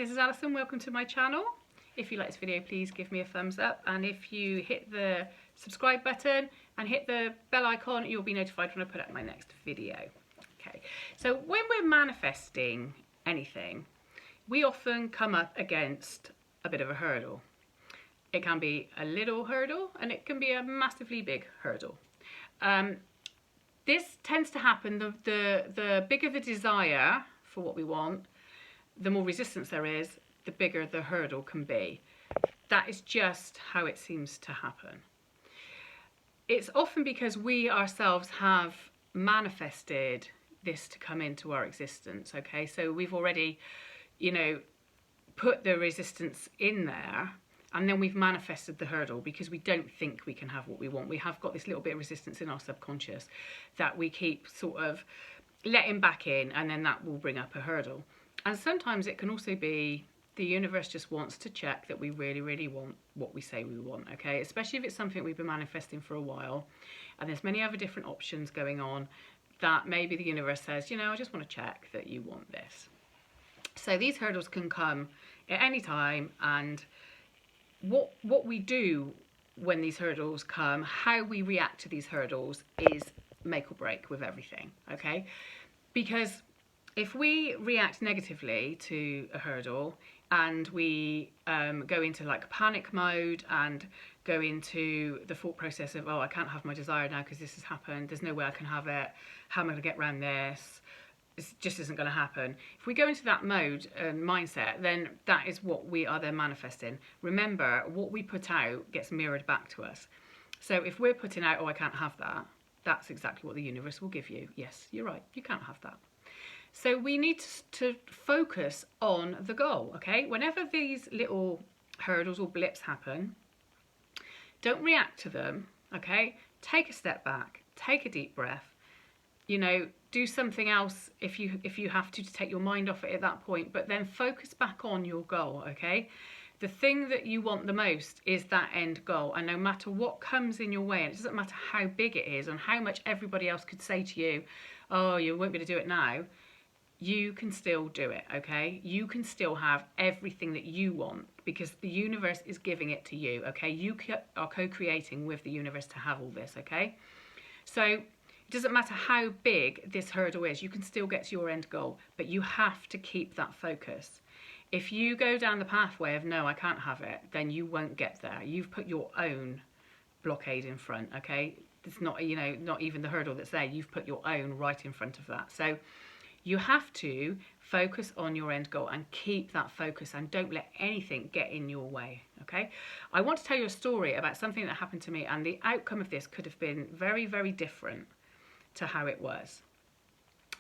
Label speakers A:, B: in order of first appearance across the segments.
A: this is Alison. Welcome to my channel. If you like this video, please give me a thumbs up, and if you hit the subscribe button and hit the bell icon, you'll be notified when I put up my next video. Okay, so when we're manifesting anything, we often come up against a bit of a hurdle. It can be a little hurdle and it can be a massively big hurdle. This tends to happen, the bigger the desire for what we want, the more resistance there is, the bigger the hurdle can be. That is just how it seems to happen. It's often because we ourselves have manifested this to come into our existence, okay? So we've already, put the resistance in there, and then we've manifested the hurdle because we don't think we can have what we want. We have got this little bit of resistance in our subconscious that we keep sort of letting back in, and then that will bring up a hurdle. And sometimes it can also be the universe just wants to check that we really, really want what we say we want, okay? Especially if it's something we've been manifesting for a while and there's many other different options going on, that maybe the universe says, I just want to check that you want this. So these hurdles can come at any time, and what we do when these hurdles come, how we react to these hurdles is make or break with everything, okay? Because if we react negatively to a hurdle and we go into like panic mode and go into the thought process of, I can't have my desire now because this has happened, there's no way I can have it, how am I going to get around this, this just isn't going to happen. If we go into that mode and mindset, then that is what we are then manifesting. Remember, what we put out gets mirrored back to us. So if we're putting out, I can't have that, that's exactly what the universe will give you. Yes, you're right, you can't have that. So we need to focus on the goal, okay? Whenever these little hurdles or blips happen, don't react to them, okay? Take a step back, take a deep breath, do something else if you have to take your mind off it at that point, but then focus back on your goal, okay? The thing that you want the most is that end goal, and no matter what comes in your way, and it doesn't matter how big it is and how much everybody else could say to you, you won't be able to do it now, you can still do it, okay? You can still have everything that you want because the universe is giving it to you, okay? You are co-creating with the universe to have all this, okay? So it doesn't matter how big this hurdle is, you can still get to your end goal, but you have to keep that focus. If you go down the pathway of, no, I can't have it, then you won't get there. You've put your own blockade in front, okay? It's not, not even the hurdle that's there. You've put your own right in front of that. So you have to focus on your end goal and keep that focus, and don't let anything get in your way, okay? I want to tell you a story about something that happened to me, and the outcome of this could have been very, very different to how it was.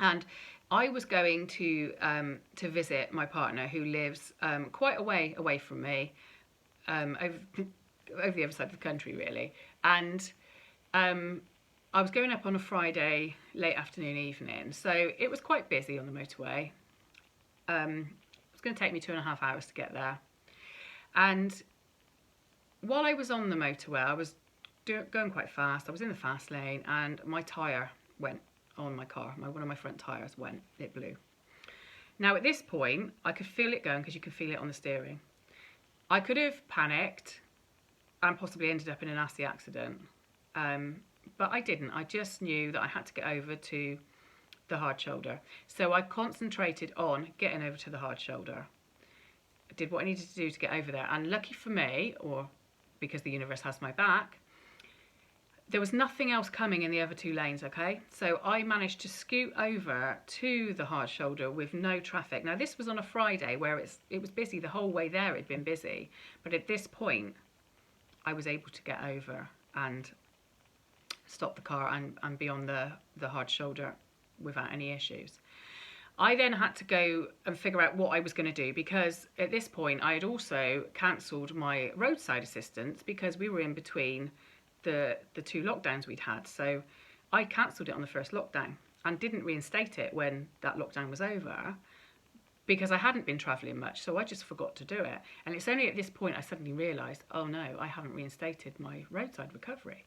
A: And I was going to visit my partner who lives quite a way away from me, over the other side of the country really. And I was going up on a Friday, late afternoon, evening, so it was quite busy on the motorway. It was going to take me 2.5 hours to get there. And while I was on the motorway, I was going quite fast. I was in the fast lane, and my tyre went on my car. One of my front tyres went, it blew. Now at this point, I could feel it going because you can feel it on the steering. I could have panicked and possibly ended up in a nasty accident. But I didn't. I just knew that I had to get over to the hard shoulder. So I concentrated on getting over to the hard shoulder. I did what I needed to do to get over there. And lucky for me, or because the universe has my back, there was nothing else coming in the other two lanes, okay? So I managed to scoot over to the hard shoulder with no traffic. Now this was on a Friday where it was busy. The whole way there it had been busy. But at this point, I was able to get over and stop the car and be on the hard shoulder without any issues. I then had to go and figure out what I was going to do, because at this point I had also cancelled my roadside assistance because we were in between the two lockdowns we'd had. So I cancelled it on the first lockdown and didn't reinstate it when that lockdown was over because I hadn't been travelling much, so I just forgot to do it. And it's only at this point I suddenly realised, oh no, I haven't reinstated my roadside recovery.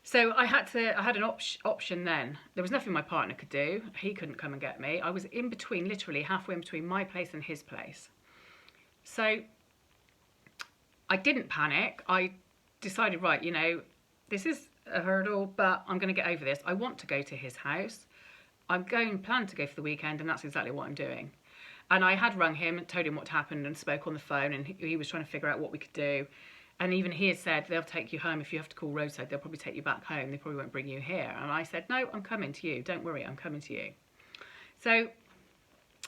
A: So I had an option then. There was nothing my partner could do. He couldn't come and get me. I was in between, literally halfway in between my place and his place. So I didn't panic. I decided, right, you know, this is a hurdle, but I'm going to get over this. I want to go to his house. I'm plan to go for the weekend, and that's exactly what I'm doing. And I had rung him and told him what happened and spoke on the phone, and he was trying to figure out what we could do. And even he had said, they'll take you home. If you have to call roadside, they'll probably take you back home. They probably won't bring you here. And I said, no, I'm coming to you. Don't worry, I'm coming to you. So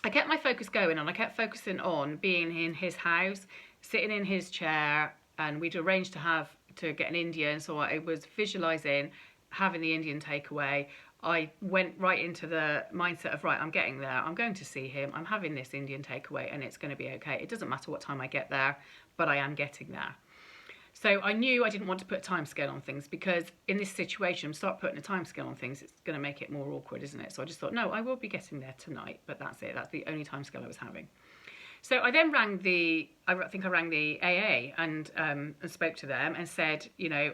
A: I kept my focus going, and I kept focusing on being in his house, sitting in his chair, and we'd arranged to get an Indian. So I was visualising having the Indian takeaway. I went right into the mindset of, right, I'm getting there. I'm going to see him. I'm having this Indian takeaway, and it's going to be okay. It doesn't matter what time I get there, but I am getting there. So I knew I didn't want to put a time scale on things, because in this situation, start putting a time scale on things, it's going to make it more awkward, isn't it? So I just thought, no, I will be getting there tonight, but that's it. That's the only time scale I was having. So I then rang the AA and spoke to them and said, you know,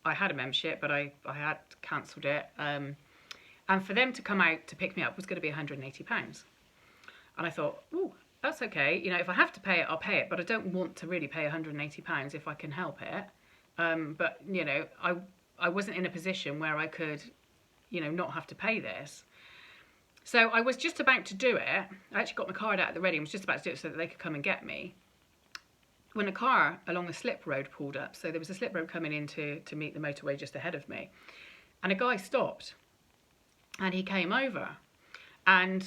A: I had a membership, but I had cancelled it. And for them to come out to pick me up was going to be £180. And I thought, oh, that's okay. You know, if I have to pay it, I'll pay it. But I don't want to really pay £180 if I can help it. But, you know, I wasn't in a position where I could, you know, not have to pay this. So I was just about to do it. I actually got my card out at the ready and was just about to do it so that they could come and get me, when a car along a slip road pulled up. So there was a slip road coming in to meet the motorway just ahead of me. And a guy stopped. And he came over. And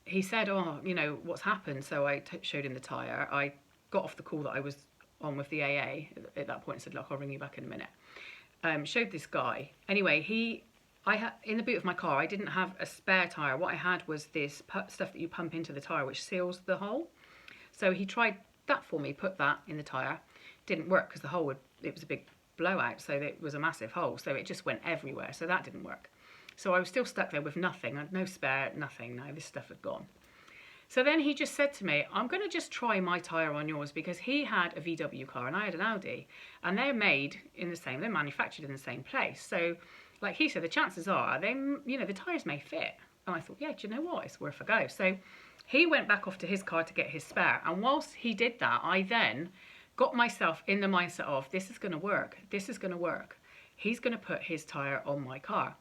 A: he said, oh, you know, what's happened? So I showed him the tyre. I got off the call that I was on with the AA at that point and said, look, I'll ring you back in a minute. Showed this guy. Anyway, in the boot of my car, I didn't have a spare tyre. What I had was this stuff that you pump into the tyre, which seals the hole. So he tried that for me, put that in the tyre. Didn't work because it was a big blowout, so it was a massive hole. So it just went everywhere. So that didn't work. So I was still stuck there with nothing. I had no spare, nothing. No, this stuff had gone. So then he just said to me, I'm going to just try my tyre on yours, because he had a VW car and I had an Audi, and they're manufactured in the same place. So like he said, the chances are the tyres may fit. And I thought, yeah, do you know what? It's worth a go. So he went back off to his car to get his spare. And whilst he did that, I then got myself in the mindset of, this is going to work. This is going to work. He's going to put his tyre on my car.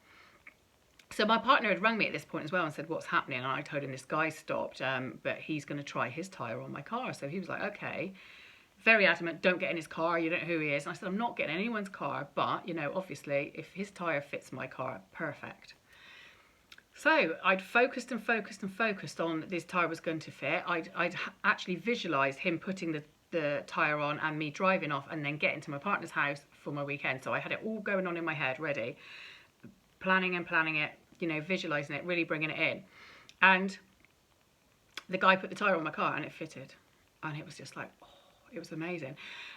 A: So my partner had rung me at this point as well and said, what's happening? And I told him this guy stopped, but he's going to try his tyre on my car. So he was like, okay. Very adamant, don't get in his car, you don't know who he is. And I said, I'm not getting anyone's car, but, you know, obviously, if his tyre fits my car, perfect. So I'd focused and focused and focused on this tyre was going to fit. I'd actually visualised him putting the tyre on and me driving off and then getting to my partner's house for my weekend. So I had it all going on in my head, ready, planning it, you know, visualising it, really bringing it in. And the guy put the tyre on my car and it fitted. And it was just like, oh, it was amazing.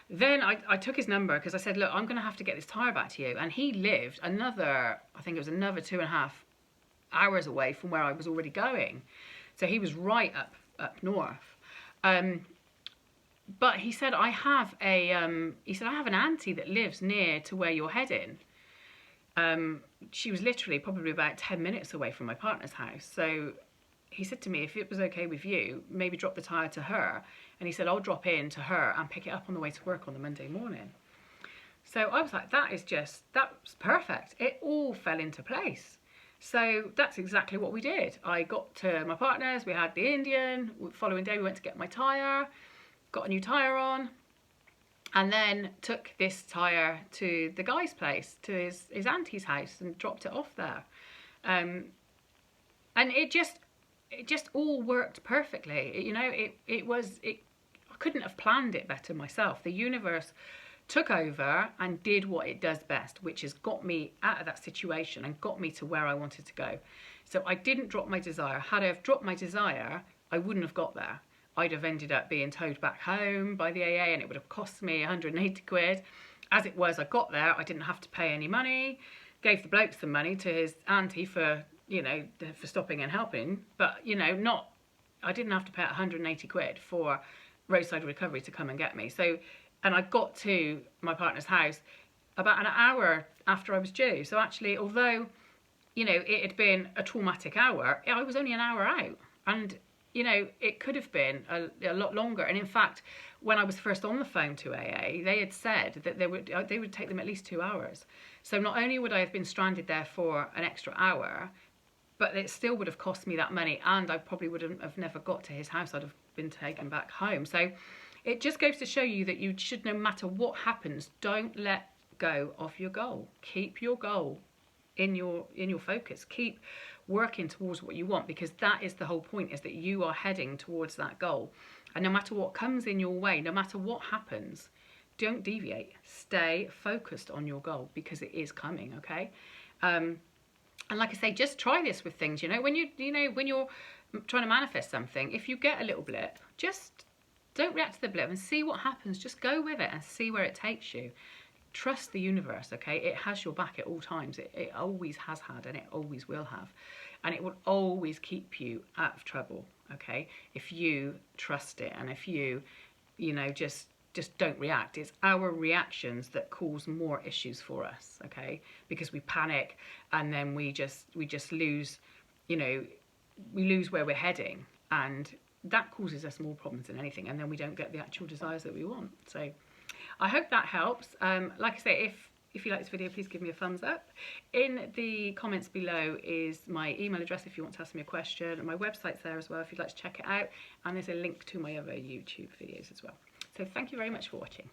A: Then I took his number because I said, look, I'm going to have to get this tyre back to you. And he lived I think it was another 2.5 hours away from where I was already going. So he was right up north. But he said, I have an auntie that lives near to where you're heading. She was literally probably about 10 minutes away from my partner's house. So he said to me, if it was okay with you, maybe drop the tyre to her. And he said, I'll drop in to her and pick it up on the way to work on the Monday morning. So I was like, that's perfect. It all fell into place. So that's exactly what we did. I got to my partner's, we had the Indian. The following day we went to get my tyre, got a new tyre on, and then took this tyre to the guy's place, to his auntie's house, and dropped it off there. And it just all worked perfectly. I couldn't have planned it better myself. The universe took over and did what it does best, which has got me out of that situation and got me to where I wanted to go. So I didn't drop my desire. Had I have dropped my desire, I wouldn't have got there. I'd have ended up being towed back home by the AA and it would have cost me 180 quid. As it was, I got there, I didn't have to pay any money, gave the bloke some money to his auntie for stopping and helping, but, I didn't have to pay 180 quid for roadside recovery to come and get me. So, and I got to my partner's house about an hour after I was due. So actually, although, it had been a traumatic hour, I was only an hour out. And you know, it could have been a lot longer. And in fact, when I was first on the phone to AA, they had said that they would take them at least 2 hours. So not only would I have been stranded there for an extra hour, but it still would have cost me that money, and I probably would have never got to his house. I'd have been taken back home. So it just goes to show you that you should, no matter what happens, don't let go of your goal. Keep your goal in your focus. Keep working towards what you want, because that is the whole point, is that you are heading towards that goal. And no matter what comes in your way, no matter what happens, don't deviate. Stay focused on your goal, because it is coming, okay? And like I say, just try this with things, you know, when you're trying to manifest something, if you get a little blip, just don't react to the blip and see what happens. Just go with it and see where it takes you. Trust the universe, okay? It has your back at all times. It always has had, and it always will have. And it will always keep you out of trouble, okay? If you trust it, and if you know, just don't react. It's our reactions that cause more issues for us, okay? Because we panic, and then we just lose, you know, we lose where we're heading, and that causes us more problems than anything, and then we don't get the actual desires that we want. So I hope that helps. Like I say, if you like this video, please give me a thumbs up. In the comments below is my email address if you want to ask me a question, and my website's there as well if you'd like to check it out, and there's a link to my other YouTube videos as well. So thank you very much for watching.